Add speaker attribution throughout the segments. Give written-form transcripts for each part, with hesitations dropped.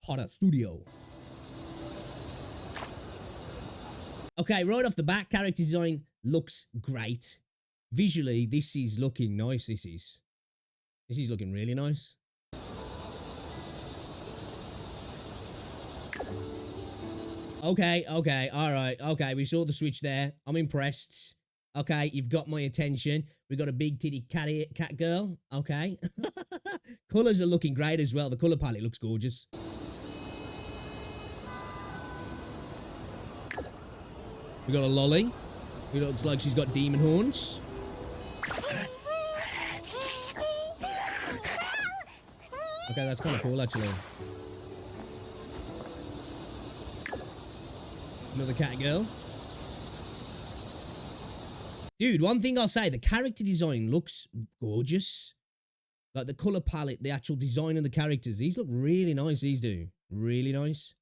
Speaker 1: Hotta Studio. Okay, right off the bat, character design looks great. Visually, this is looking nice. This is looking really nice. Okay, alright, okay, we saw the switch there. I'm impressed. Okay, you've got my attention. We got a big titty cat girl. Okay. Colours are looking great as well. The colour palette looks gorgeous. We got a lolly. It looks like she's got demon horns. Okay, that's kind of cool, actually. Another cat girl. Dude, one thing I'll say, the character design looks gorgeous. Like the colour palette, the actual design of the characters. These look really nice, these do. Really nice.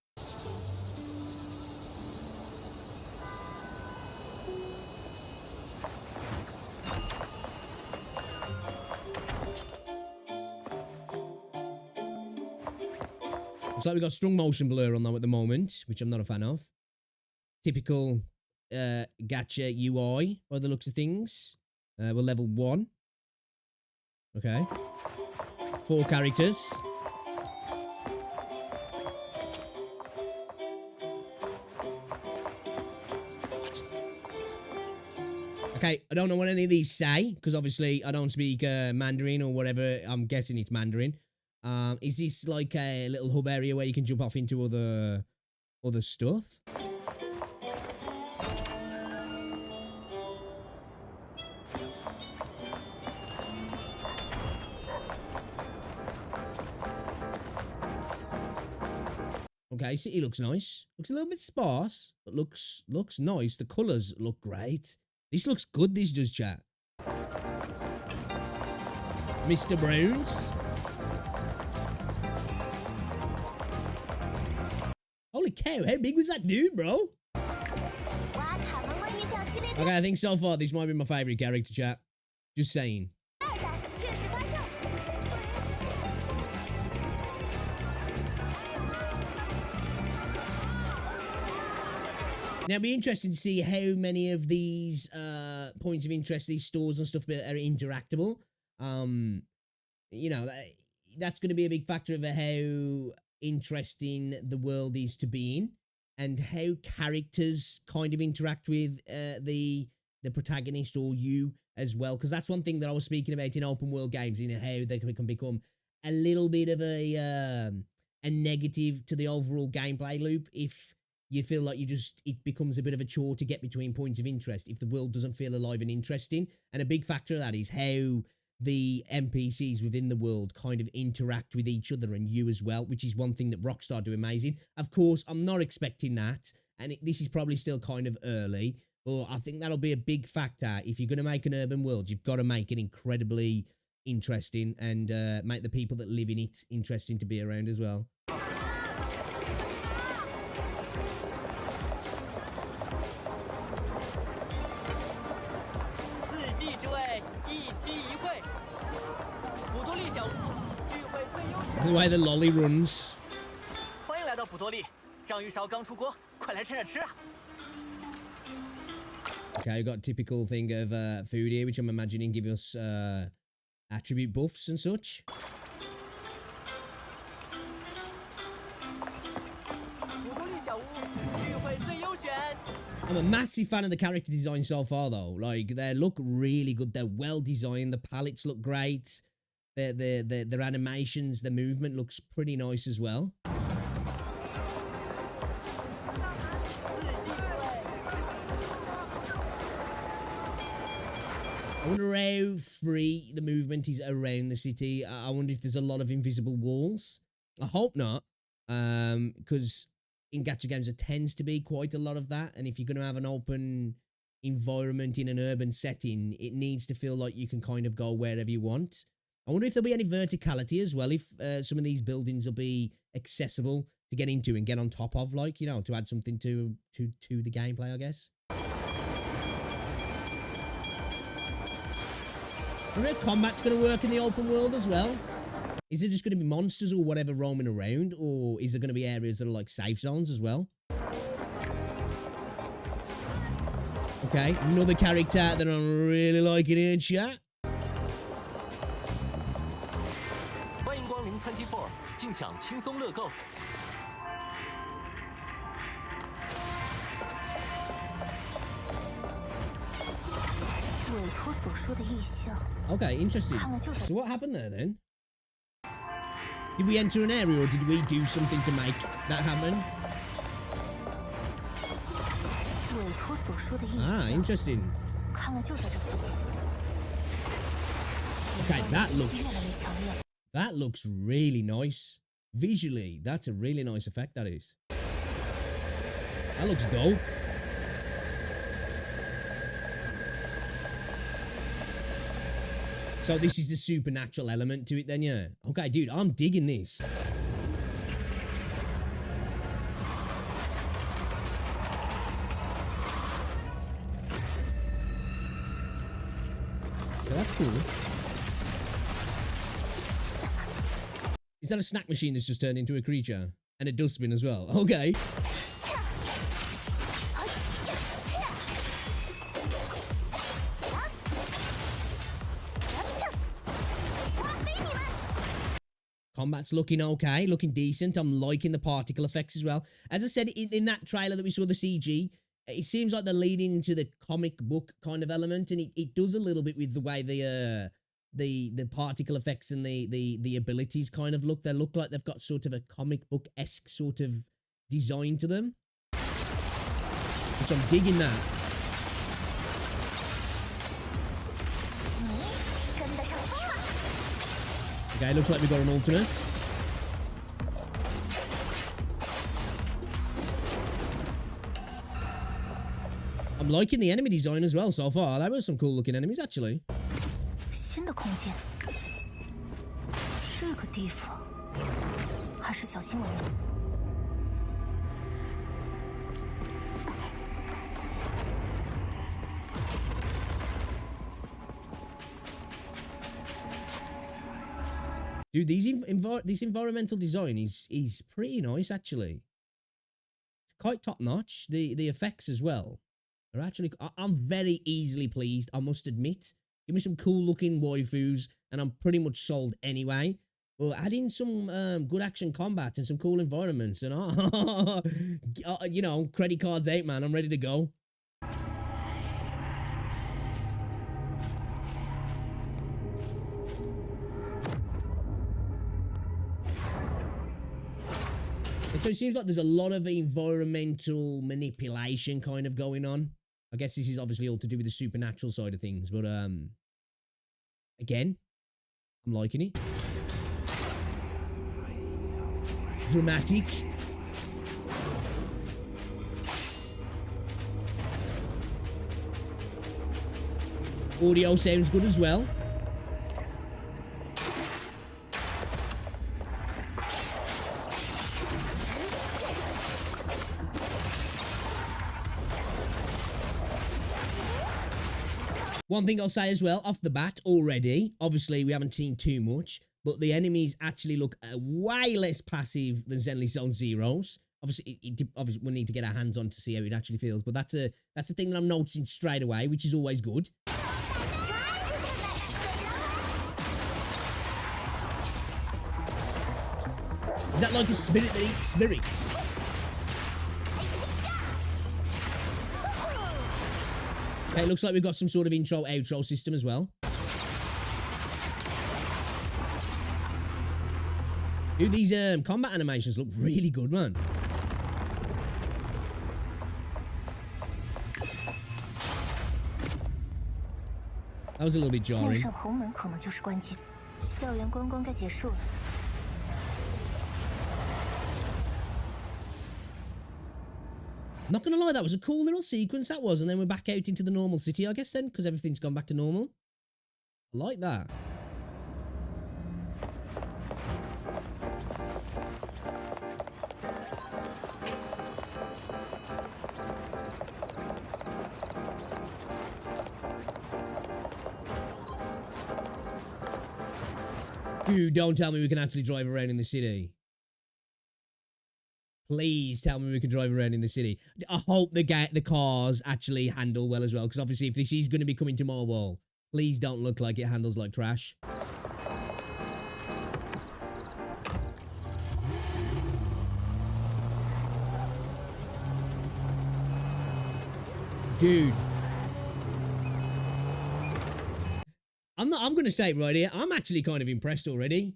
Speaker 1: Looks like we got strong motion blur on them at the moment, which I'm not a fan of. Typical Gacha UI by the looks of things. We're level 1. Okay. 4 characters. Okay, I don't know what any of these say, because obviously I don't speak Mandarin or whatever. I'm guessing it's Mandarin. Is this like a little hub area where you can jump off into other stuff? Okay, city looks nice. Looks a little bit sparse, but looks nice. The colours look great. This looks good, this does, chat. Mr. Browns. Holy cow, how big was that dude, bro? Okay, I think so far this might be my favourite character, chat. Just saying. Now, it'd be interesting to see how many of these points of interest, these stores and stuff are interactable. You know, that's going to be a big factor of how interesting the world is to be in and how characters kind of interact with the protagonist or you as well. Because that's one thing that I was speaking about in open world games, you know, how they can become a little bit of a negative to the overall gameplay loop if you feel like it becomes a bit of a chore to get between points of interest if the world doesn't feel alive and interesting. And a big factor of that is how the NPCs within the world kind of interact with each other and you as well, which is one thing that Rockstar do amazing. Of course, I'm not expecting that, and this is probably still kind of early, but I think that'll be a big factor. If you're going to make an urban world, you've got to make it incredibly interesting and make the people that live in it interesting to be around as well. The way the lolly runs. Okay, we got typical thing of food here, which I'm imagining give us attribute buffs and such. I'm a massive fan of the character design so far, though. Like, they look really good. They're well designed. The palettes look great. Their animations, the movement looks pretty nice as well. I wonder how free the movement is around the city. I wonder if there's a lot of invisible walls. I hope not, because in gacha games there tends to be quite a lot of that, and if you're going to have an open environment in an urban setting, it needs to feel like you can kind of go wherever you want. I wonder if there'll be any verticality as well, if some of these buildings will be accessible to get into and get on top of, like, you know, to add something to the gameplay, I guess. I wonder if combat's going to work in the open world as well. Is it just going to be monsters or whatever roaming around, or is there going to be areas that are like safe zones as well? Okay, another character that I'm really liking here in chat.
Speaker 2: 欢迎光临24，尽享轻松乐购。
Speaker 1: Okay, interesting. So what happened there then? Did we enter an area or did we do something to make that happen? Ah, interesting. Okay, that looks really nice. Visually, that's a really nice effect, that is. That looks dope. So this is the supernatural element to it then, yeah? Okay, dude, I'm digging this. Yeah, that's cool. Is that a snack machine that's just turned into a creature? And a dustbin as well? Okay. Combat's looking okay, looking decent. I'm liking the particle effects as well. As I said, in that trailer that we saw, the CG, it seems like they're leading into the comic book kind of element, and it does a little bit with the way the particle effects and the abilities kind of look. They look like they've got sort of a comic book-esque sort of design to them, which I'm digging that. Okay, looks like we got an alternate. I'm liking the enemy design as well so far. There were some cool looking enemies actually.
Speaker 3: 新的空间，这个地方还是小心为妙。
Speaker 1: Dude, this environmental design is pretty nice actually. It's quite top notch. The effects as well are actually. I'm very easily pleased, I must admit. Give me some cool looking waifus, and I'm pretty much sold anyway. Well, add in some good action combat and some cool environments, and you know, credit cards out, man. I'm ready to go. So it seems like there's a lot of environmental manipulation kind of going on. I guess this is obviously all to do with the supernatural side of things, but again, I'm liking it. Dramatic. Audio sounds good as well. One thing I'll say as well, off the bat already, obviously we haven't seen too much, but the enemies actually look way less passive than Zenless Zone Zero's. Obviously, obviously we'll need to get our hands on to see how it actually feels, but that's a thing that I'm noticing straight away, which is always good. Is that like a spirit that eats spirits? Okay, it looks like we've got some sort of intro-outro system as well. Dude, these combat animations look really good, man. That was a little bit jarring. Not gonna lie, that was a cool little sequence, that was, and then we're back out into the normal city, I guess then, because everything's gone back to normal. I like that. Dude, Dude, don't tell me we can actually drive around in the city. Please tell me we can drive around in the city. I hope the cars actually handle well as well, because obviously if this is going to be coming to mobile, please don't look like it handles like trash. Dude. I'm going to say it right here. I'm actually kind of impressed already.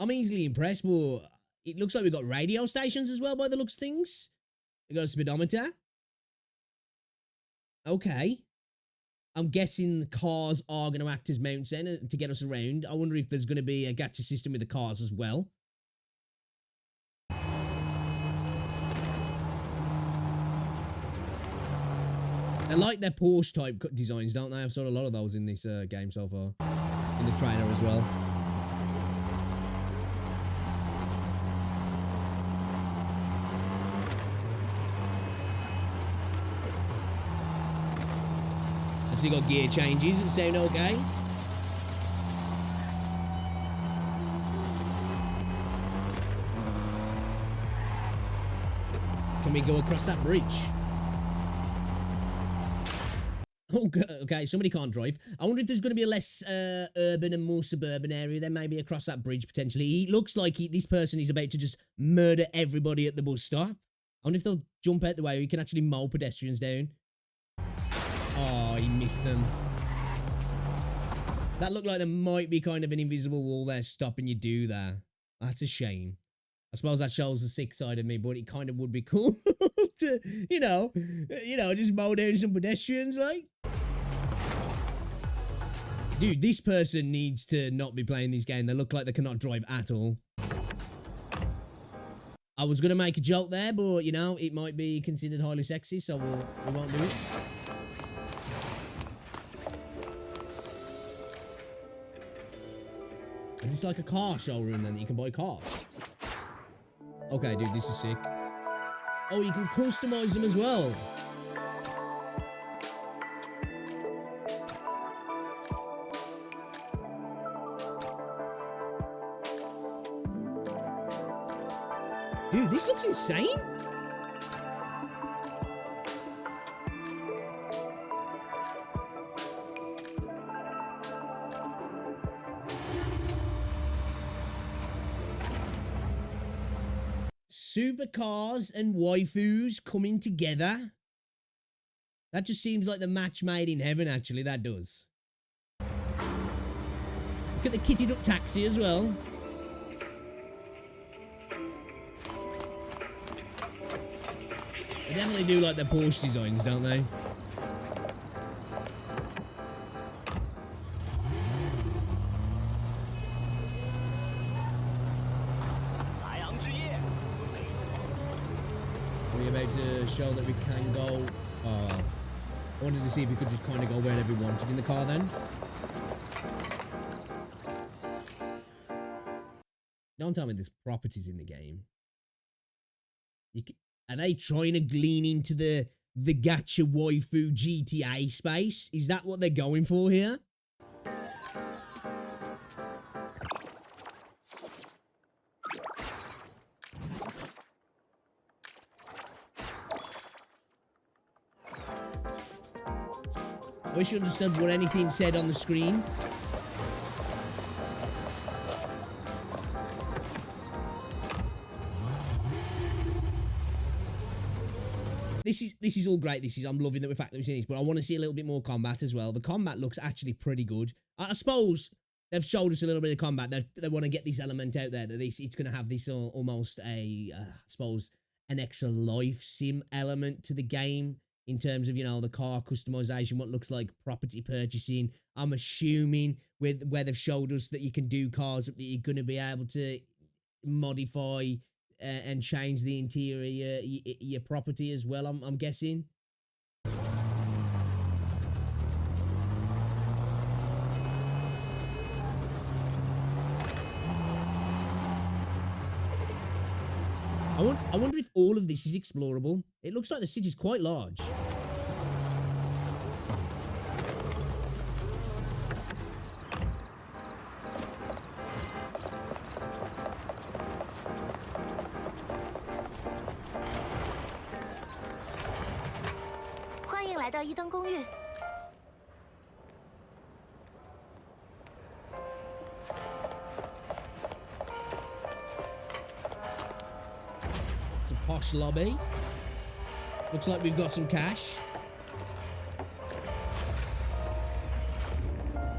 Speaker 1: I'm easily impressed, but it looks like we've got radio stations as well by the looks of things. We got a speedometer. Okay. I'm guessing the cars are going to act as mounts then to get us around. I wonder if there's going to be a gacha system with the cars as well. They like their Porsche type designs, don't they? I've saw a lot of those in this game so far. In the trailer as well. Actually got gear changes that sound okay. Can we go across that bridge? Oh, okay, somebody can't drive. I wonder if there's going to be a less urban and more suburban area then maybe across that bridge potentially. It looks like this person is about to just murder everybody at the bus stop. I wonder if they'll jump out the way or you can actually mow pedestrians down. Oh, he missed them. That looked like there might be kind of an invisible wall there stopping you do that. That's a shame. I suppose that shows the sick side of me, but it kind of would be cool to, you know, just mow down some pedestrians, like. Dude, this person needs to not be playing this game. They look like they cannot drive at all. I was going to make a joke there, but, you know, it might be considered highly sexy, so we won't do it. Is this like a car showroom then that you can buy cars? Okay, dude, this is sick. Oh, you can customize them as well. Dude, this looks insane. Supercars and waifus coming together. That just seems like the match made in heaven, actually. That does. Look at the kitted up taxi as well. They definitely do like their Porsche designs, don't they? Are we about to show that we can go? I wanted to see if we could just kind of go wherever we wanted in the car then. Don't tell me there's properties in the game. Are they trying to glean into the gacha waifu GTA space? Is that what they're going for here? I wish you understood what anything said on the screen. This is all great. I'm loving the fact that we've seen this, but I want to see a little bit more combat as well. The combat looks actually pretty good. I suppose they've showed us a little bit of combat. They want to get this element out there that it's going to have this almost I suppose an extra life sim element to the game in terms of, you know, the car customization, what looks like property purchasing. I'm assuming where they've showed us that you can do cars that you're going to be able to modify and change the interior, your property as well, I'm guessing. I wonder if all of this is explorable. It looks like the city's quite large.
Speaker 3: 来到一灯公寓。
Speaker 1: It's a posh lobby. Looks like we've got some cash.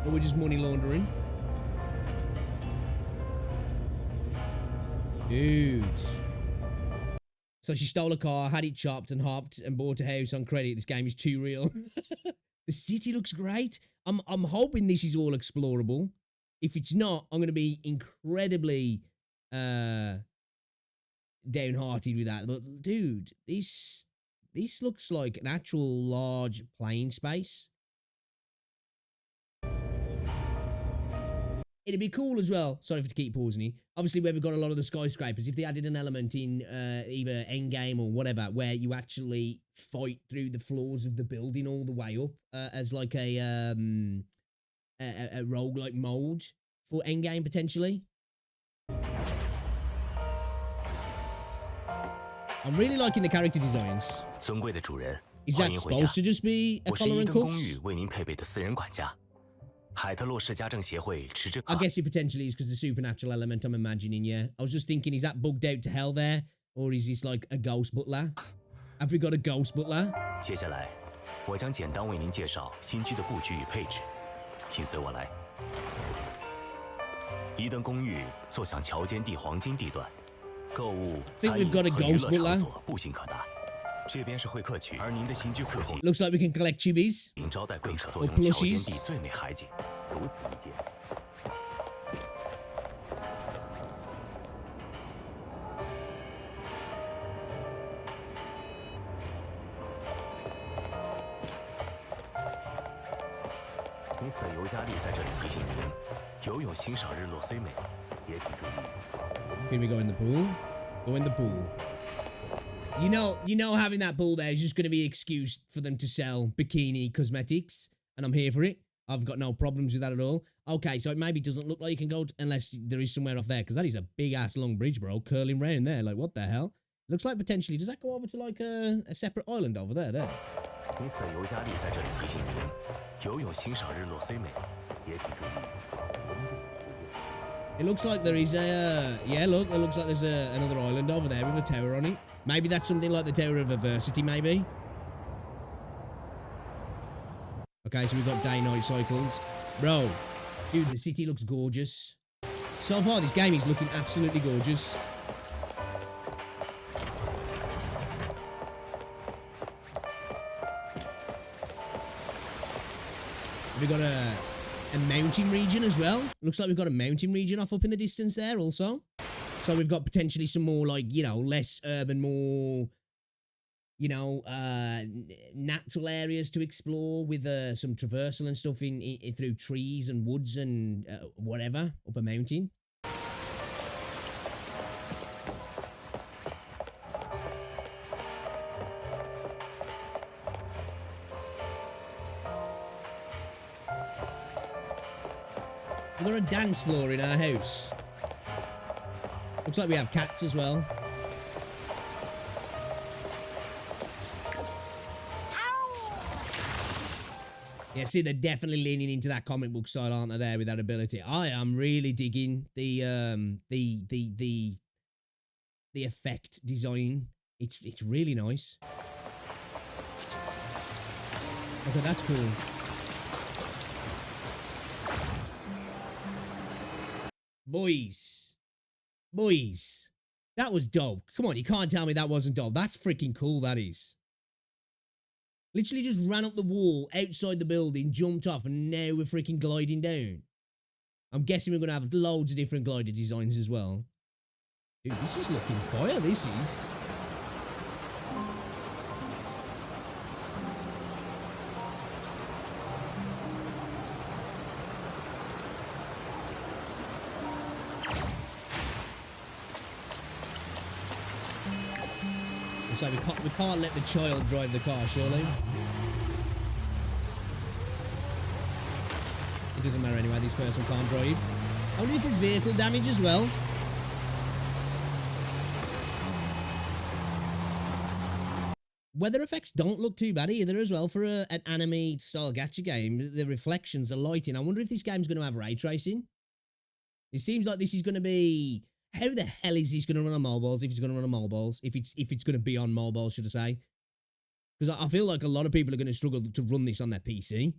Speaker 1: Or we're just money laundering. Dude. So she stole a car, had it chopped and hopped, and bought a house on credit. This game is too real. The city looks great. I'm hoping this is all explorable. If it's not, I'm going to be incredibly downhearted with that. But dude, this looks like an actual large playing space. It'd be cool as well. Sorry for to keep pausing you. Obviously, where we've got a lot of the skyscrapers, if they added an element in either Endgame or whatever, where you actually fight through the floors of the building all the way up as like a roguelike mode for Endgame potentially. I'm really liking the character designs.
Speaker 2: 尊贵的主人，
Speaker 1: Is
Speaker 2: 欢
Speaker 1: that
Speaker 2: 迎回家。
Speaker 1: supposed to just be a
Speaker 2: 我是
Speaker 1: collar
Speaker 2: 伊
Speaker 1: and
Speaker 2: 登公
Speaker 1: cuffs?
Speaker 2: 寓为您配备的私人管家，海特洛市家政协会持之。
Speaker 1: I guess it potentially is because the supernatural element I'm imagining, yeah. I was just thinking, is that bugged out to hell there? Or is this like a ghost butler? Have we got a ghost butler?
Speaker 2: 接下来，我将简单为您介绍新居的布局与配置，请随我来。伊登公寓坐向桥间地黄金地段，购物、
Speaker 1: Think
Speaker 2: 餐饮
Speaker 1: we've got a
Speaker 2: 和娱
Speaker 1: ghost
Speaker 2: 乐
Speaker 1: butler.
Speaker 2: 场所步行可达。这边是会客区，而您的新居户型
Speaker 1: Looks like we can collect chibis.
Speaker 2: 您招待贵客，坐
Speaker 1: Or
Speaker 2: 拥桥间
Speaker 1: plushies.
Speaker 2: 地最美海景，如此一间。 因此，尤加利在这里提醒您，游泳欣赏日落虽美，也请注意。
Speaker 1: Can we go in the pool? Go in the pool. You know, having that pool there is just going to be an excuse for them to sell bikini cosmetics, and I'm here for it. I've got no problems with that at all. Okay, so it maybe doesn't look like you can go unless there is somewhere off there, because that is a big ass long bridge, bro, curling round there. Like, what the hell? Looks like potentially, does that go over to like a separate island over there? There.
Speaker 2: 因此，尤加利在这里提醒您，游泳欣赏日落虽美，也请注意。
Speaker 1: It looks like there is a yeah. Look, it looks like there's another island over there with a tower on it. Maybe that's something like the Tower of Adversity, maybe. Okay, so we've got day-night cycles. Bro, dude, the city looks gorgeous. So far, this game is looking absolutely gorgeous. We've got a mountain region as well. Looks like we've got a mountain region off up in the distance there also. So we've got potentially some more like, you know, less urban, more, you know, natural areas to explore with some traversal and stuff in through trees and woods and whatever up a mountain. We've got a dance floor in our house. Looks like we have cats as well. Yeah, see, they're definitely leaning into that comic book style, aren't they? There with that ability. I am really digging the effect design. It's really nice. Okay, that's cool. Boys, that was dope. Come on, you can't tell me that wasn't dope. That's freaking cool, that is. Literally just ran up the wall outside the building, jumped off, and now we're freaking gliding down. I'm guessing we're going to have loads of different glider designs as well. Dude, this is looking fire, this is. So we can't let the child drive the car, surely. It doesn't matter anyway, this person can't drive. I wonder if there's vehicle damage as well. weather effects don't look too bad either as well for an anime style gacha game. The reflections, the lighting. I wonder if this game's going to have ray tracing. It seems like this is going to be... How the hell is this going to run on mobiles? If it's going to run on mobiles, if it's going to be on mobile, should I say? Because I feel like a lot of people are going to struggle to run this on their PC.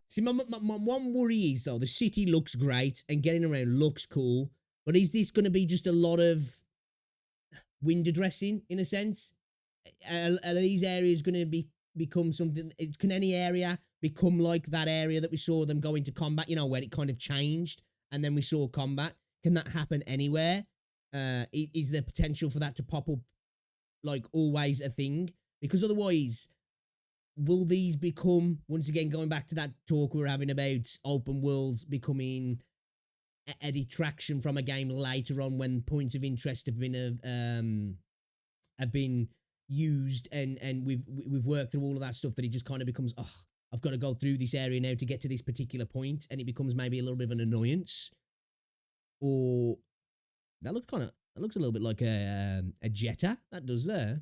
Speaker 1: See, my one worry is, though, the city looks great and getting around looks cool, but is this going to be just a lot of window dressing, in a sense? Are these areas going to become something... Can any area become like that area that we saw them go into combat, you know, where it kind of changed and then we saw combat? Can that happen anywhere? Is there potential for that to pop up, like, always a thing? Because otherwise... Will these become, once again, going back to that talk we were having about open worlds becoming a detraction from a game later on when points of interest have been used and we've worked through all of that stuff, that it just kind of becomes, oh, I've got to go through this area now to get to this particular point, and it becomes maybe a little bit of an annoyance. Or that looks a little bit like a Jetta. That does there.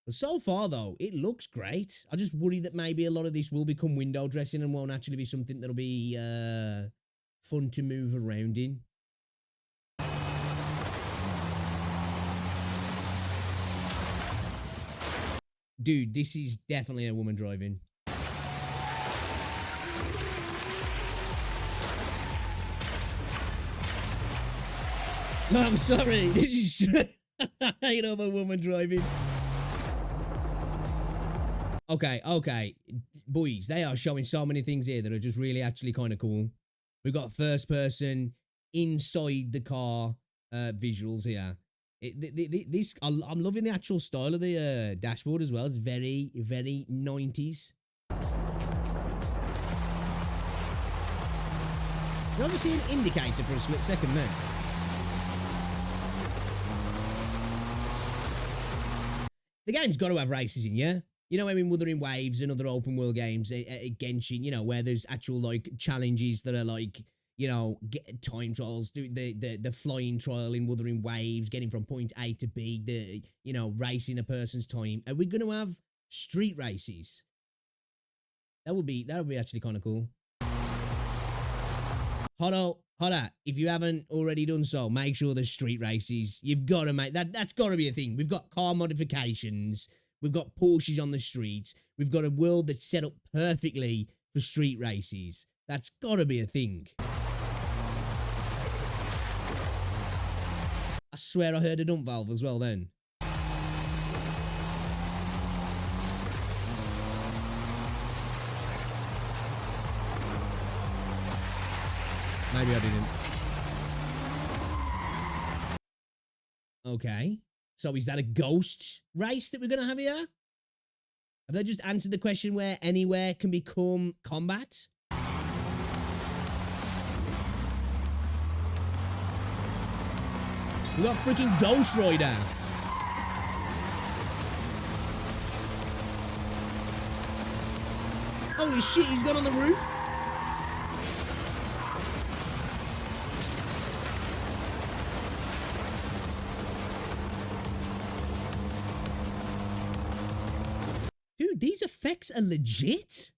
Speaker 1: But so far, though, it looks great. I just worry that maybe a lot of this will become window dressing and won't actually be something that'll be fun to move around in. Dude, this is definitely a woman driving. I'm sorry, this is straight. I hate a woman driving. Okay. Boys, they are showing so many things here that are just really actually kind of cool. We've got first person inside the car visuals here. I'm loving the actual style of the dashboard as well. It's very, very 90s. You ever see an indicator for a split second there? The game's got to have races in, yeah? You know, I mean, Wuthering Waves and other open world games, Genshin, you know, where there's actual, like, challenges that are, like, you know, time trials, the flying trial in Wuthering Waves, getting from point A to B, you know, racing a person's time. Are we going to have street races? That would be actually kind of cool. Hotta, if you haven't already done so, make sure there's street races. You've got to make that's got to be a thing. We've got car modifications. We've got Porsches on the streets. We've got a world that's set up perfectly for street races. That's got to be a thing. I swear I heard a dump valve as well then. Maybe I didn't. Okay. So is that a ghost race that we're going to have here? Have they just answered the question where anywhere can become combat? We got freaking Ghost Rider. Holy shit, he's got on the roof. Dude, these effects are legit.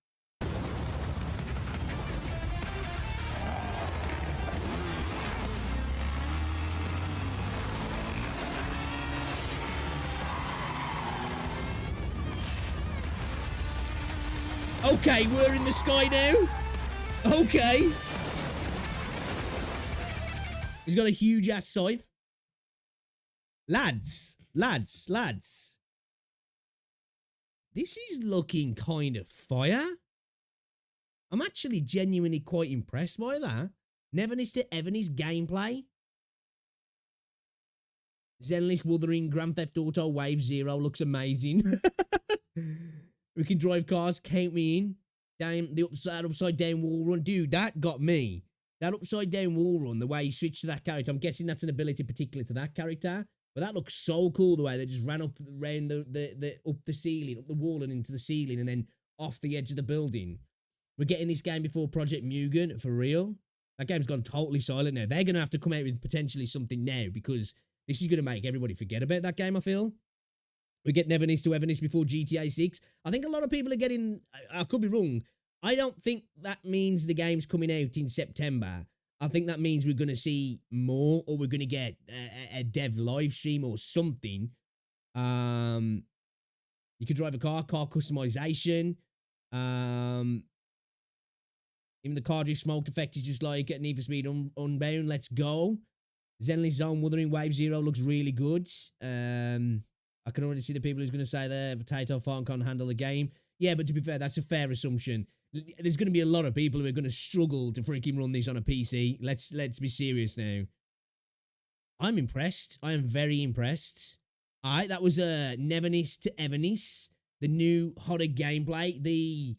Speaker 1: Okay, we're in the sky now. Okay. He's got a huge ass scythe. Lads. This is looking kind of fire. I'm actually genuinely quite impressed by that. Neverness To Everness gameplay. Zenless Wuthering Grand Theft Auto Wave Zero looks amazing. We can drive cars, count me in. Damn, the upside down wall run. Dude, that got me. That upside down wall run, the way he switched to that character. I'm guessing that's an ability particular to that character. But that looks so cool, the way they just ran up around up the ceiling, up the wall and into the ceiling, and then off the edge of the building. We're getting this game before Project Mugen, for real. That game's gone totally silent now. They're going to have to come out with potentially something now because this is going to make everybody forget about that game, I feel. We get Neverness To Everness before GTA 6. I think a lot of people are getting... I could be wrong. I don't think that means the game's coming out in September. I think that means we're going to see more, or we're going to get a dev live stream or something. You could drive a car customization. Even the car drift smoke effect is just like Need for Speed Unbound. Let's go. Zenly Zone Wuthering Wave Zero looks really good. I can already see the people who's going to say the potato farm can't handle the game. Yeah, but to be fair, that's a fair assumption. There's going to be a lot of people who are going to struggle to freaking run this on a PC. Let's be serious now. I'm impressed. I am very impressed. All right, that was Neverness To Everness, the new Hotta gameplay.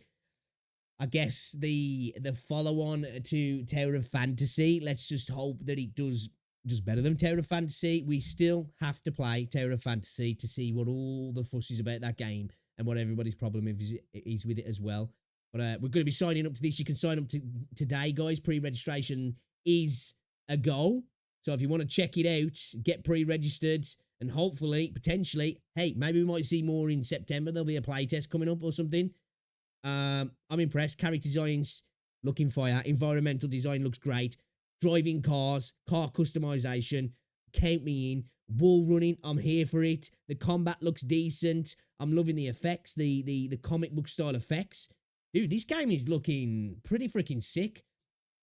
Speaker 1: I guess the follow-on to Tower of Fantasy. Let's just hope that it does better than Tower of Fantasy. We still have to play Tower of Fantasy to see what all the fuss is about that game and what everybody's problem is with it as well. But we're going to be signing up to this. You can sign up today, guys. Pre-registration is a goal. So if you want to check it out, get pre-registered, and hopefully, potentially, hey, maybe we might see more in September. There'll be a playtest coming up or something. I'm impressed. Character designs looking fire. Environmental design looks great. Driving cars, car customization, count me in. Wall running, I'm here for it. The combat looks decent. I'm loving the effects, the comic book style effects. Dude, this game is looking pretty freaking sick.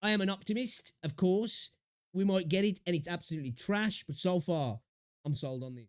Speaker 1: I am an optimist, of course. We might get it, and it's absolutely trash, but so far, I'm sold on this.